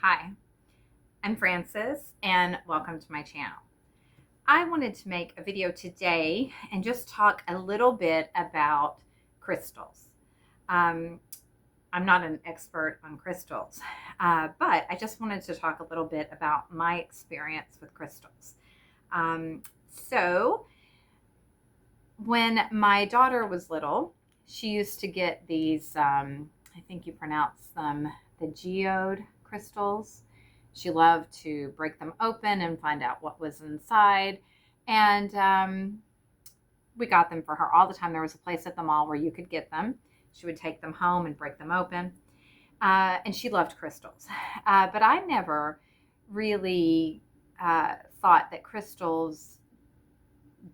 Hi, I'm Frances and welcome to my channel. I wanted to make a video today and just talk a little bit about crystals. Um, I'm not an expert on crystals, but I just wanted to talk a little bit about my experience with crystals. So when my daughter was little, she used to get these, I think you pronounce them the geode crystals. She loved to break them open and find out what was inside. And we got them for her all the time. There was a place at the mall where you could get them. She would take them home and break them open. And she loved crystals. But I never really thought that crystals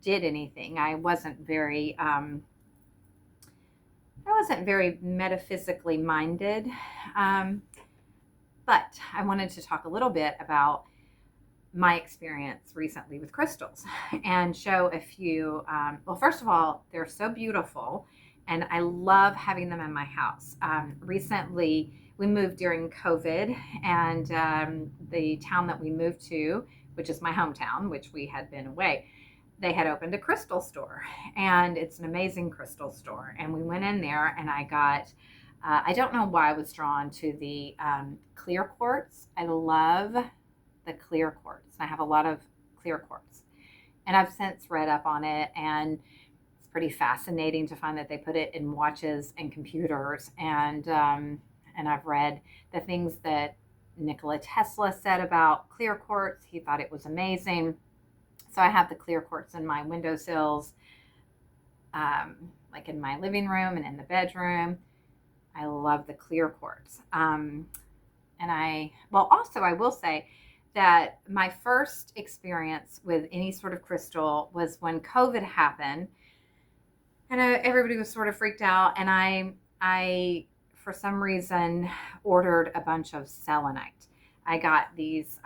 did anything. I wasn't very metaphysically minded. But I wanted to talk a little bit about my experience recently with crystals and show a few. Well, first of all, they're so beautiful and I love having them in my house. Recently, we moved during COVID, and the town that we moved to, which is my hometown, which we had been away, they had opened a crystal store, and it's an amazing crystal store. And we went in there, and I got, I don't know why I was drawn to the clear quartz. I love the clear quartz. I have a lot of clear quartz, and I've since read up on it, and it's pretty fascinating to find that they put it in watches and computers. And I've read the things that Nikola Tesla said about clear quartz. He thought it was amazing. So I have the clear quartz in my windowsills, like in my living room and in the bedroom. I love the clear quartz. Also I will say that my first experience with any sort of crystal was when COVID happened, and everybody was sort of freaked out. And I, for some reason, ordered a bunch of selenite. I got these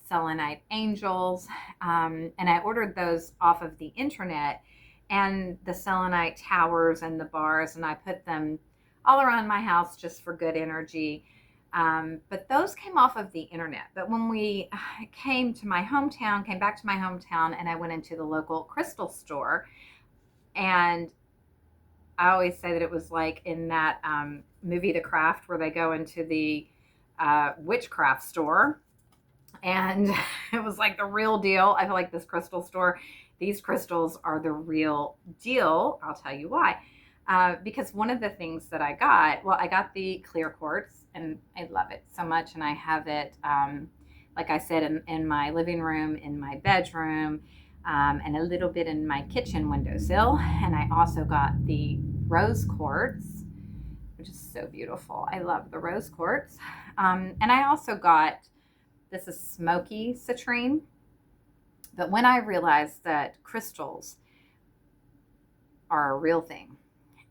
selenite angels, and I ordered those off of the internet, and the selenite towers and the bars, and I put them all around my house just for good energy. But those came off of the internet. But when we came back to my hometown, and I went into the local crystal store, and I always say that it was like in that movie, The Craft, where they go into the witchcraft store. And it was like the real deal. I feel like this crystal store, these crystals are the real deal. I'll tell you why. Because one of the things that I got the clear quartz, and I love it so much. And I have it, like I said, in my living room, in my bedroom, and a little bit in my kitchen windowsill. And I also got the rose quartz, which is so beautiful. I love the rose quartz. And I also got, this is smoky citrine. But when I realized that crystals are a real thing,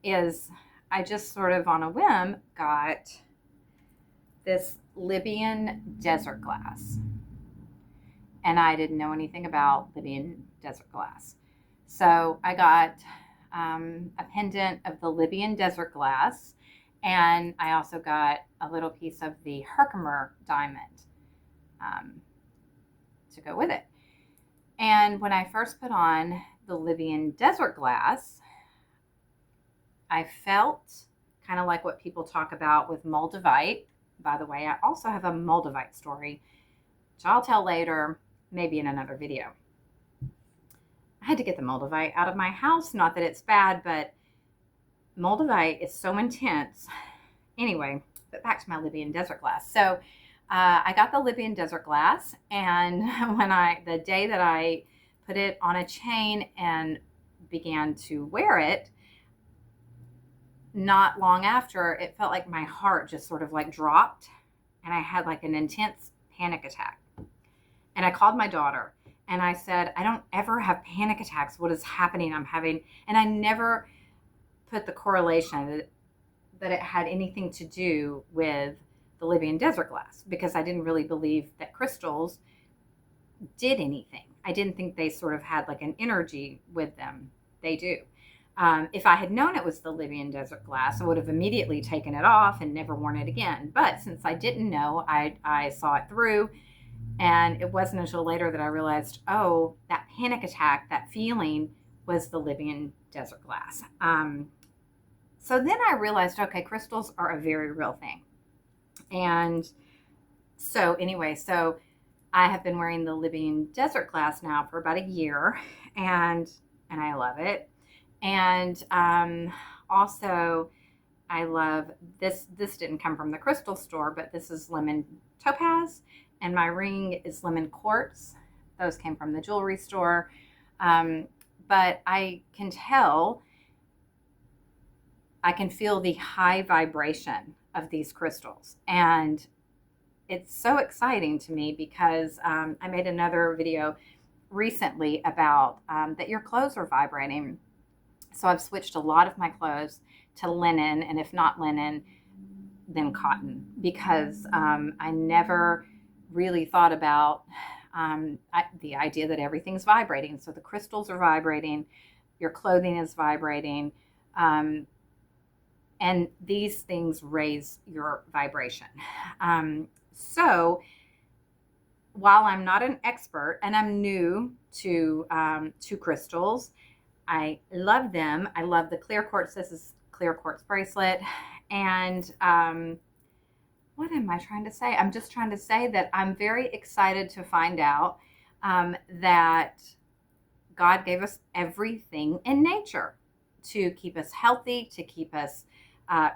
is I just sort of on a whim got this Libyan desert glass. And I didn't know anything about Libyan desert glass. So I got a pendant of the Libyan desert glass, and I also got a little piece of the Herkimer diamond to go with it. And when I first put on the Libyan desert glass, I felt kind of like what people talk about with moldavite. By the way, I also have a moldavite story, which I'll tell later, maybe in another video. I had to get the moldavite out of my house. Not that it's bad, but moldavite is so intense. Anyway, but back to my Libyan desert glass. So I got the Libyan desert glass, and the day that I put it on a chain and began to wear it, not long after, it felt like my heart just sort of like dropped, and I had like an intense panic attack. And I called my daughter and I said, I don't ever have panic attacks. What is happening? I'm having, and I never put the correlation that it had anything to do with the Libyan desert glass, because I didn't really believe that crystals did anything. I didn't think they sort of had like an energy with them. They do. If I had known it was the Libyan Desert glass, I would have immediately taken it off and never worn it again. But since I didn't know, I saw it through. And it wasn't until later that I realized, oh, that panic attack, that feeling was the Libyan Desert glass. So then I realized, okay, crystals are a very real thing. And so anyway, so I have been wearing the Libyan Desert glass now for about a year, and I love it. And also, I love this. This didn't come from the crystal store, but this is lemon topaz, and my ring is lemon quartz. Those came from the jewelry store. But I can tell, I can feel the high vibration of these crystals. And it's so exciting to me because I made another video recently about that your clothes are vibrating. So I've switched a lot of my clothes to linen, and if not linen, then cotton, because I never really thought about the idea that everything's vibrating. So the crystals are vibrating, your clothing is vibrating, and these things raise your vibration. So while I'm not an expert and I'm new to crystals, I love them. I love the clear quartz. This is clear quartz bracelet. And what am I trying to say? I'm just trying to say that I'm very excited to find out that God gave us everything in nature to keep us healthy, to keep us,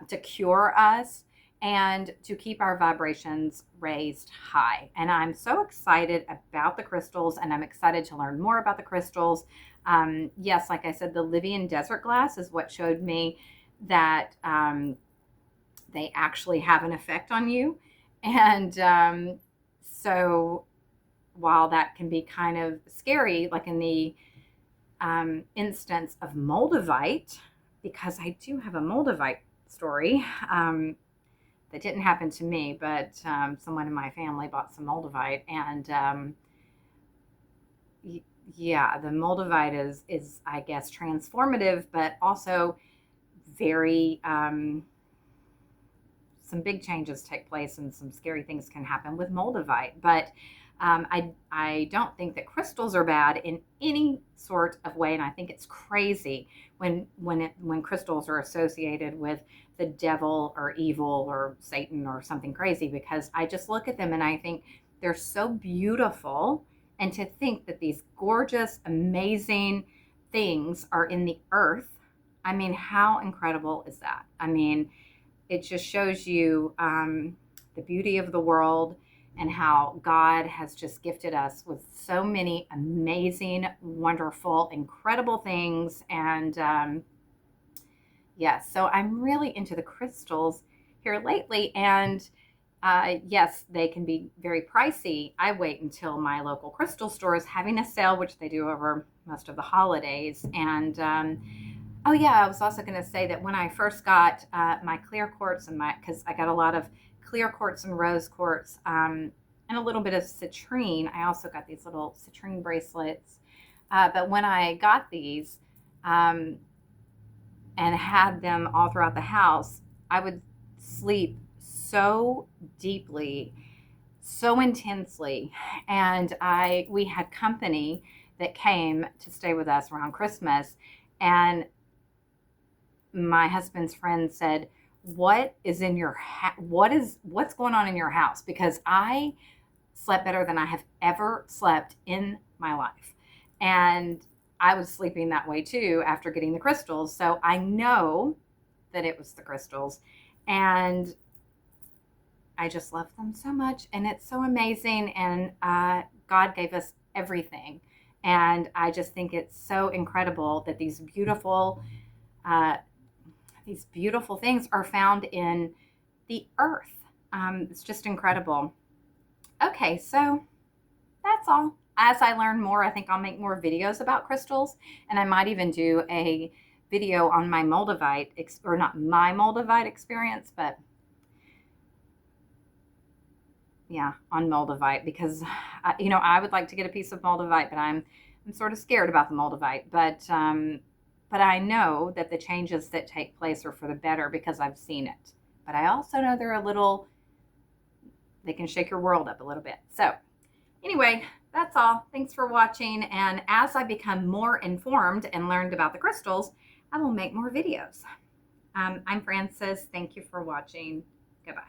to cure us, and to keep our vibrations raised high. And I'm so excited about the crystals, and I'm excited to learn more about the crystals. Yes, like I said, the Libyan Desert glass is what showed me that they actually have an effect on you. And so while that can be kind of scary, like in the instance of moldavite, because I do have a moldavite story, that didn't happen to me, but someone in my family bought some moldavite, and yeah, the moldavite is I guess transformative, but also very some big changes take place and some scary things can happen with moldavite. But I don't think that crystals are bad in any sort of way, and I think it's crazy when crystals are associated with the devil or evil or Satan or something crazy, because I just look at them and I think they're so beautiful, and to think that these gorgeous, amazing things are in the earth. I mean, how incredible is that? I mean, it just shows you the beauty of the world and how God has just gifted us with so many amazing, wonderful, incredible things. And yes, so I'm really into the crystals here lately. And yes, they can be very pricey. I wait until my local crystal store is having a sale, which they do over most of the holidays. And oh yeah, I was also going to say that when I first got my clear quartz and because I got a lot of clear quartz and rose quartz and a little bit of citrine. I also got these little citrine bracelets. But when I got these and had them all throughout the house, I would sleep so deeply, so intensely. And we had company that came to stay with us around Christmas, and my husband's friend said, what is in your what's going on in your house? Because I slept better than I have ever slept in my life. And I was sleeping that way too after getting the crystals. So I know that it was the crystals, and I just love them so much, and it's so amazing. And God gave us everything. And I just think it's so incredible that these beautiful things are found in the earth. It's just incredible. Okay, so that's all. As I learn more, I think I'll make more videos about crystals, and I might even do a video on my moldavite, or not my moldavite experience, but yeah, on moldavite, because I would like to get a piece of moldavite, but I'm sort of scared about the moldavite. But but I know that the changes that take place are for the better because I've seen it. But I also know they can shake your world up a little bit. So anyway, that's all. Thanks for watching. And as I become more informed and learned about the crystals, I will make more videos. I'm Frances. Thank you for watching. Goodbye.